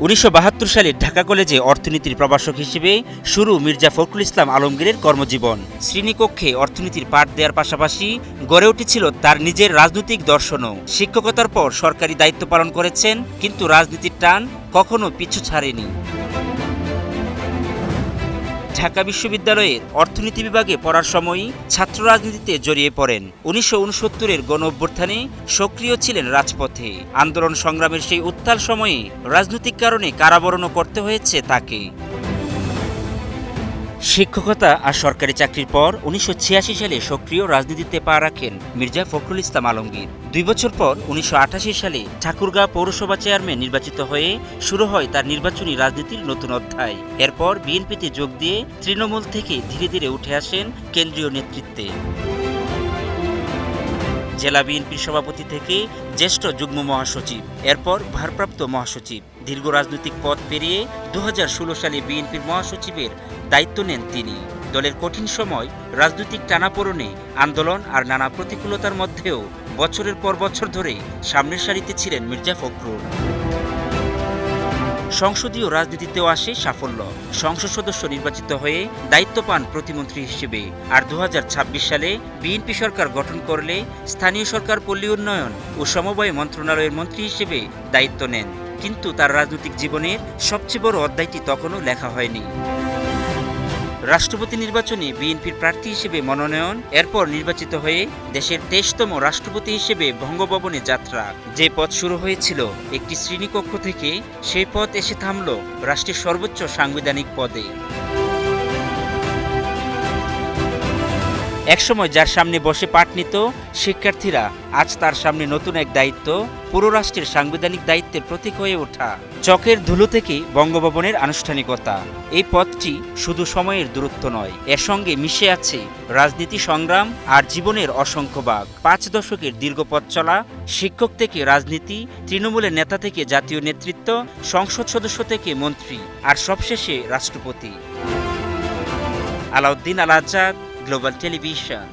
1972 সালে ঢাকা কলেজে অর্থনীতির প্রভাষক হিসেবে শুরু মির্জা ফখরুল ইসলাম আলমগীরের কর্মজীবন। শ্রেণীকক্ষে অর্থনীতির পাঠ দেওয়ার পাশাপাশি গড়ে উঠেছিল তার নিজের রাজনৈতিক দর্শনও। শিক্ষকতার পর সরকারি দায়িত্ব পালন করেছেন, কিন্তু রাজনীতির টান কখনো পিছু ছাড়েনি। ঢাকা বিশ্ববিদ্যালয়ের অর্থনীতি বিভাগে পড়ার সময়ই ছাত্র রাজনীতিতে জড়িয়ে পড়েন। 1969-এর গণ অভ্যুত্থানে সক্রিয় ছিলেন রাজপথে। আন্দোলন সংগ্রামের সেই উত্তাল সময়ে রাজনৈতিক কারণে কারাবরণও করতে হয়েছে তাকে। শিক্ষকতা আর সরকারি চাকরির পর 1986 সালে সক্রিয় রাজনীতিতে পা রাখেন মির্জা ফখরুল ইসলাম আলমগীর। 2 বছর পর 1988 সালে ঠাকুরগাঁও পৌরসভা চেয়ারম্যান নির্বাচিত হয়ে শুরু হয় তার নির্বাচনী রাজনীতির নতুন অধ্যায়। এরপর বিএনপিতে যোগ দিয়ে তৃণমূল থেকে ধীরে ধীরে উঠে আসেন কেন্দ্রীয় নেতৃত্বে। জেলা বিএনপির সভাপতি থেকে জ্যেষ্ঠ যুগ্ম মহাসচিব, এরপর ভারপ্রাপ্ত মহাসচিব। দীর্ঘ রাজনৈতিক পথ পেরিয়ে 2016 সালে বিএনপির মহাসচিবের দায়িত্ব নেন তিনি। দলের কঠিন সময়, রাজনৈতিক টানাপোড়েনে, আন্দোলন আর নানা প্রতিকূলতার মধ্যেও বছরের পর বছর ধরে সামনের সারিতে ছিলেন মির্জা ফখরুল। সংসদীয় রাজনীতিতেও আসে সাফল্য। সংসদ সদস্য নির্বাচিত হয়ে দায়িত্ব পান প্রতিমন্ত্রী হিসেবে। আর 2026 সালে বিএনপি সরকার গঠন করলে স্থানীয় সরকার, পল্লী উন্নয়ন ও সমবায় মন্ত্রণালয়ের মন্ত্রী হিসেবে দায়িত্ব নেন। কিন্তু তার রাজনৈতিক জীবনের সবচেয়ে বড় অধ্যায়টি তখনও লেখা হয়নি। রাষ্ট্রপতি নির্বাচনে বিএনপির প্রার্থী হিসেবে মনোনয়ন, এরপর নির্বাচিত হয়ে দেশের 23তম রাষ্ট্রপতি হিসেবে বঙ্গভবনে যাত্রা। যে পথ শুরু হয়েছিল একটি শ্রেণীকক্ষ থেকে, সেই পথ এসে থামল রাষ্ট্রের সর্বোচ্চ সাংবিধানিক পদে। একসময় যার সামনে বসে পাঠ নিত শিক্ষার্থীরা, আজ তার সামনে নতুন এক দায়িত্ব, পুরো রাষ্ট্রের সাংবিধানিক দায়িত্বের প্রতীক হয়ে ওঠা। চকের ধুলো থেকে বঙ্গভবনের আনুষ্ঠানিকতা। এই পথটি শুধু সময়ের দূরত্ব নয়, এর সঙ্গে মিশে আছে রাজনীতি, সংগ্রাম আর জীবনের অসংখ্য ভাগ। 5 দশকের দীর্ঘ পথ চলা, শিক্ষক থেকে রাজনীতি, তৃণমূলের নেতা থেকে জাতীয় নেতৃত্ব, সংসদ সদস্য থেকে মন্ত্রী, আর সবশেষে রাষ্ট্রপতি। আলাউদ্দিন আল আজাদ, গ্লোবাল টেলিভিশন।